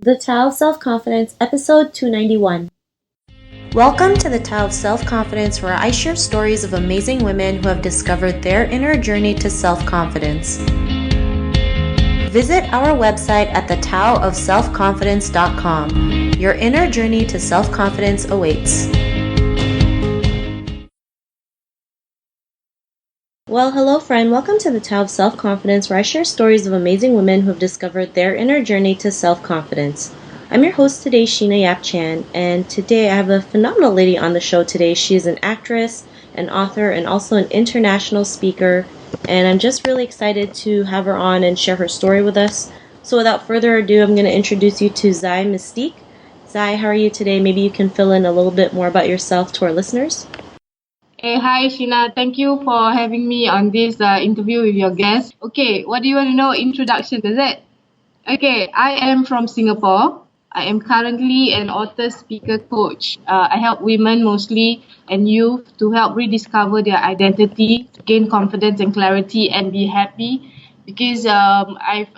The Tao of Self-Confidence, episode 291. Welcome to the Tao of Self-Confidence, where I share stories of amazing women who have discovered their inner journey to self-confidence. Visit our website at thetaoofselfconfidence.com. Your inner journey to self-confidence awaits. Well, hello friend. Welcome to the Tao of Self-Confidence, where I share stories of amazing women who have discovered their inner journey to self-confidence. I'm your host today, Sheena Yap Chan, and today I have a phenomenal lady on the show today. She is an actress, an author, and also an international speaker, and I'm just really excited to have her on and share her story with us. So without further ado, I'm going to introduce you to Zai Miztiq. Zai, how are you today? Maybe you can fill in a little bit more about yourself to our listeners. Hey, hi Sheena. Thank you for having me on this interview with your guest. Okay, what do you want to know? Introduction, is it? Okay, I am from Singapore. I am currently an author, speaker, coach. I help women mostly and youth to help rediscover their identity, to gain confidence and clarity, and be happy. Because I've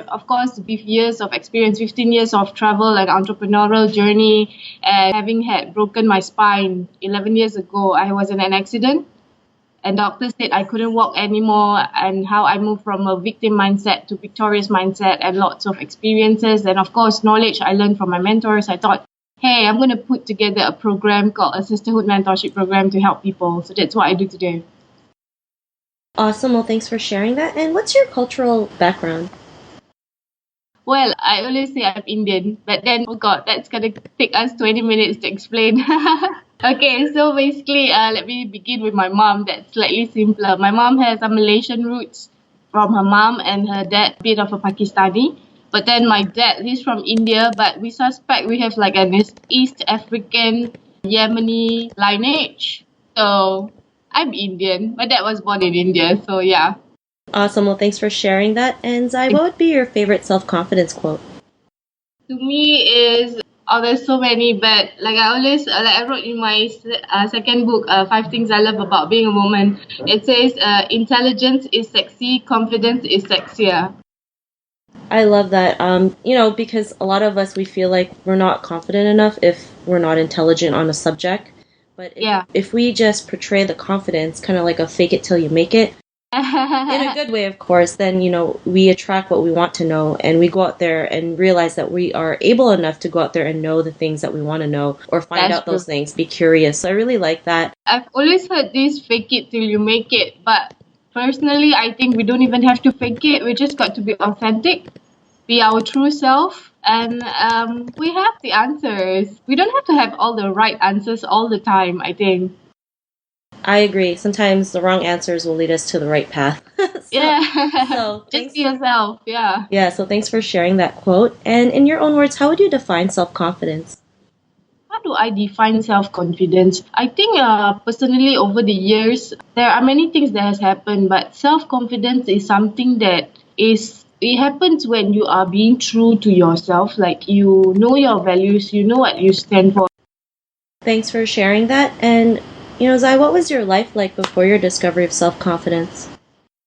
of course with years of experience, 15 years of travel and entrepreneurial journey, and having had broken my spine 11 years ago, I was in an accident. And doctors said I couldn't walk anymore, and how I moved from a victim mindset to victorious mindset, and lots of experiences and of course knowledge I learned from my mentors. I thought, hey, I'm going to put together a program called a sisterhood mentorship program to help people. So that's what I do today. Awesome. Well, thanks for sharing that. And what's your cultural background? Well, I always say I'm Indian, but then, oh God, that's going to take us 20 minutes to explain. Okay, so basically, let me begin with my mom. That's slightly simpler. My mom has some Malaysian roots from her mom, and her dad, a bit of a Pakistani. But then my dad, he's from India, but we suspect we have like an East African, Yemeni lineage. So I'm Indian. My dad was born in India, so yeah. Awesome. Well, thanks for sharing that. And Zai, what would be your favorite self-confidence quote? To me is, there's so many, but like I always, like I wrote in my second book, 5 Things I Love About Being a Woman. It says, intelligence is sexy, confidence is sexier. I love that. Because a lot of us, we feel like we're not confident enough if we're not intelligent on a subject. But if we just portray the confidence, kind of like a fake it till you make it, in a good way, of course, then, we attract what we want to know, and we go out there and realize that we are able enough to go out there and know the things that we want to know, or find out those things, be curious. So I really like that. I've always heard this fake it till you make it, but personally, I think we don't even have to fake it. We just got to be authentic, be our true self, and we have the answers. We don't have to have all the right answers all the time, I think. I agree. Sometimes the wrong answers will lead us to the right path. So just be yourself. Yeah, so thanks for sharing that quote. And in your own words, how would you define self-confidence? How do I define self-confidence? I think personally over the years, there are many things that has happened, but self-confidence is something that it happens when you are being true to yourself, like you know your values, you know what you stand for. Thanks for sharing that. And Zai, what was your life like before your discovery of self-confidence?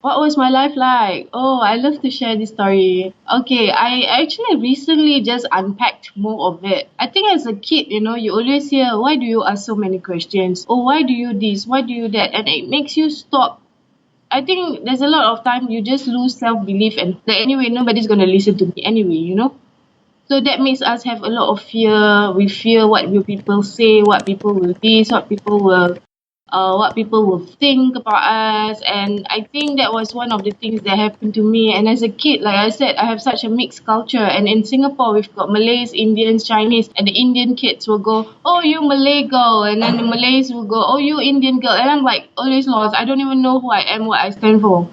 What was my life like? Oh, I love to share this story. Okay, I actually recently just unpacked more of it. I think as a kid, you always hear, why do you ask so many questions? Or why do you this? Why do you that? And it makes you stop. I think there's a lot of time you just lose self-belief, and that anyway, nobody's going to listen to me anyway. So that makes us have a lot of fear. We fear what will people say, what people will this, what people will think about us. And I think that was one of the things that happened to me. And as a kid, like I said, I have such a mixed culture. And in Singapore, we've got Malays, Indians, Chinese, and the Indian kids will go, oh, you Malay girl. And then the Malays will go, oh, you Indian girl. And I'm like, always lost. I don't even know who I am, what I stand for.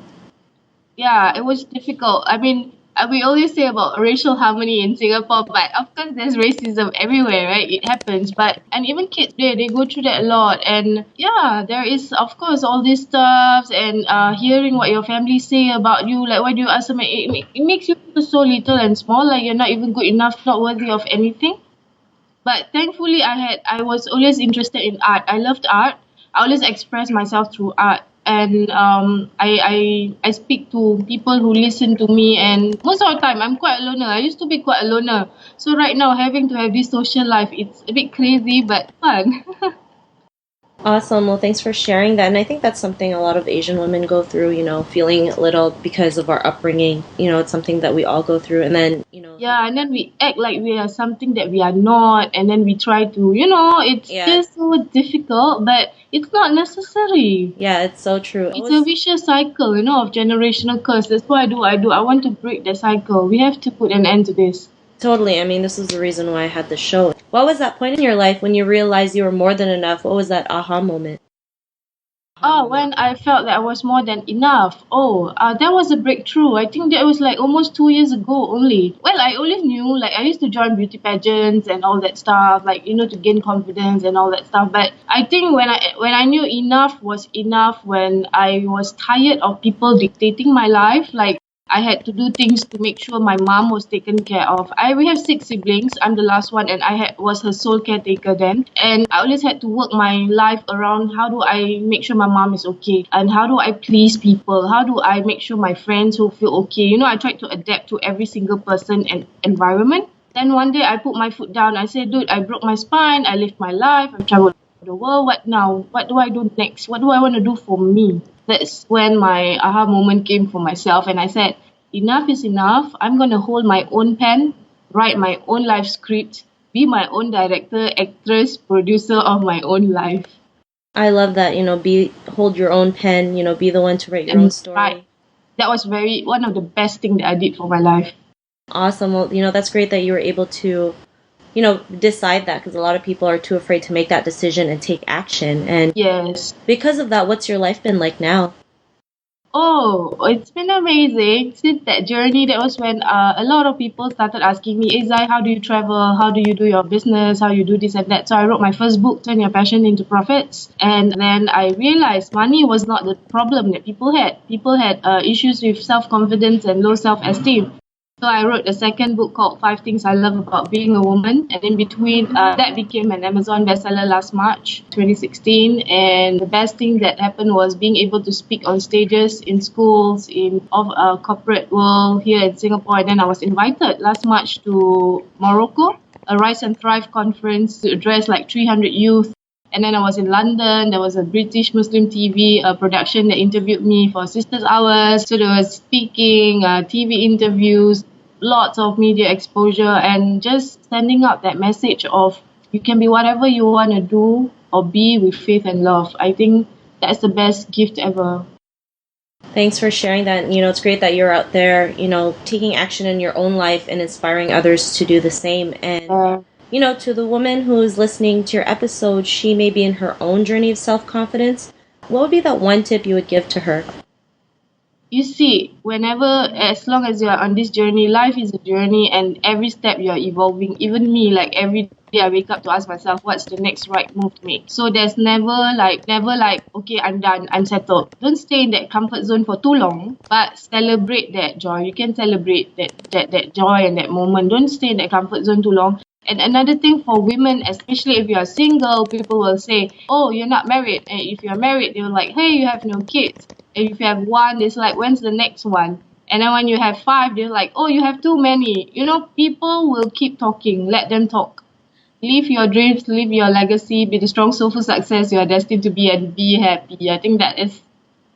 Yeah, it was difficult. I mean, we always say about racial harmony in Singapore, but of course there's racism everywhere, right? It happens. And even kids there, they go through that a lot. And yeah, there is of course all these stuffs, and hearing what your family say about you, like why do you ask them? It makes you feel so little and small, like you're not even good enough, not worthy of anything. But thankfully I was always interested in art. I loved art. I always expressed myself through art. and I speak to people who listen to me, and most of the time I'm quite a loner. I used to be quite a loner. So right now having to have this social life, it's a bit crazy but fun. Awesome. Well, thanks for sharing that. And I think that's something a lot of Asian women go through, feeling a little because of our upbringing. It's something that we all go through. And then, Yeah, and then we act like we are something that we are not, and then we try to, it's Yeah. just so difficult, but it's not necessary. Yeah, it's so true. It's a vicious cycle, of generational curse. That's what I do. I want to break the cycle. We have to put an end to this. Totally. I mean, this is the reason why I had the show. What was that point in your life when you realized you were more than enough? What was that aha moment? Oh, when I felt that I was more than enough. That was a breakthrough. I think that was like almost 2 years ago only. Well, I always knew, like I used to join beauty pageants and all that stuff, like, to gain confidence and all that stuff. But I think when I knew enough was enough, when I was tired of people dictating my life, like I had to do things to make sure my mom was taken care of. We have 6 siblings. I'm the last one, and was her sole caretaker then. And I always had to work my life around how do I make sure my mom is okay, and how do I please people? How do I make sure my friends will feel okay? I tried to adapt to every single person and environment. Then one day I put my foot down. I said, dude, I broke my spine. I lived my life. I've traveled the world. What now? What do I do next? What do I want to do for me? That's when my aha moment came for myself, and I said, enough is enough. I'm going to hold my own pen, write my own life script, be my own director, actress, producer of my own life. I love that, hold your own pen, be the one to write your own story. Right. That was one of the best thing that I did for my life. Awesome. Well, that's great that you were able to, decide that, because a lot of people are too afraid to make that decision and take action. And yes, because of that, what's your life been like now? Oh, it's been amazing. Since that journey, that was when a lot of people started asking me, Zai, how do you travel? How do you do your business? How you do this and that? So I wrote my first book, Turn Your Passion into Profits. And then I realized money was not the problem that people had. People had issues with self-confidence and low self-esteem. So I wrote a second book called 5 Things I Love About Being a Woman. And in between, that became an Amazon bestseller last March 2016. And the best thing that happened was being able to speak on stages in schools, in a corporate world here in Singapore. And then I was invited last March to Morocco, a Rise and Thrive conference to address like 300 youth. And then I was in London. There was a British Muslim TV production that interviewed me for Sisters Hours. So there was speaking, TV interviews, lots of media exposure, and just sending out that message of you can be whatever you want to do or be with faith and love. I think that's the best gift ever. Thanks for sharing that. It's great that you're out there, taking action in your own life and inspiring others to do the same. And to the woman who is listening to your episode, she may be in her own journey of self-confidence. What would be that one tip you would give to her? You see, as long as you are on this journey, life is a journey, and every step you are evolving. Even me, like every day I wake up to ask myself, what's the next right move to make? So there's never like, okay, I'm done, I'm settled. Don't stay in that comfort zone for too long, but celebrate that joy. You can celebrate that joy and that moment. Don't stay in that comfort zone too long. And another thing for women, especially if you are single, people will say, oh, you're not married. And if you're married, they're like, hey, you have no kids. And if you have one, it's like, when's the next one? And then when you have 5, they're like, oh, you have too many. People will keep talking. Let them talk. Live your dreams, live your legacy, be the strong soulful success you are destined to be, and be happy. I think that is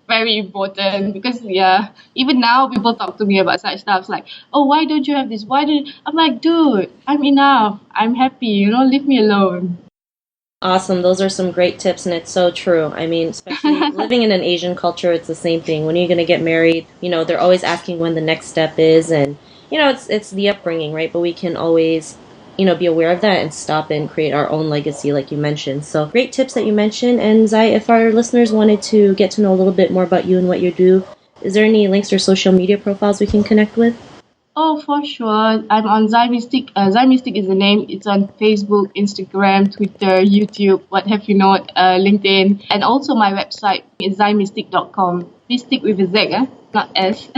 very important, because even now people talk to me about such stuff like, oh, why don't you have this? I'm like, dude, I'm enough. I'm happy. Leave me alone. Awesome. Those are some great tips, and it's so true. I mean, especially living in an Asian culture, it's the same thing. When you're going to get married, they're always asking when the next step is, and it's the upbringing, right? But we can always be aware of that and stop and create our own legacy, like you mentioned. So great tips that you mentioned. And Zai, if our listeners wanted to get to know a little bit more about you and what you do, is there any links or social media profiles we can connect with? Oh, for sure. I'm on Zai Miztiq. Zai Miztiq is the name. It's on Facebook, Instagram, Twitter, YouTube, what have you not, LinkedIn. And also my website is zaimiztiq.com. Miztiq with a Z, not S.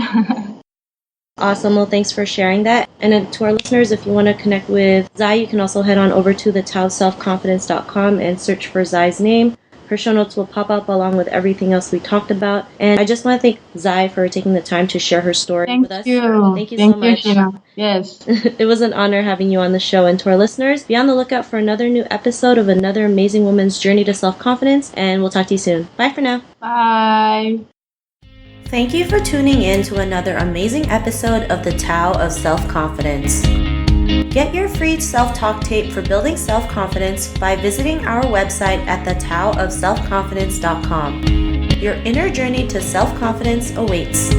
Awesome. Well, thanks for sharing that. And then to our listeners, if you want to connect with Zai, you can also head on over to the taoselfconfidence.com and search for Zai's name. Her show notes will pop up along with everything else we talked about. And I just want to thank Zai for taking the time to share her story with us. Thank you so Thank you, much. Sheena. Yes. It was an honor having you on the show. And to our listeners, be on the lookout for another new episode of another amazing woman's journey to self-confidence. And we'll talk to you soon. Bye for now. Bye. Thank you for tuning in to another amazing episode of the Tao of Self-Confidence. Get your free self-talk tape for building self-confidence by visiting our website at thetaoofselfconfidence.com. Your inner journey to self-confidence awaits.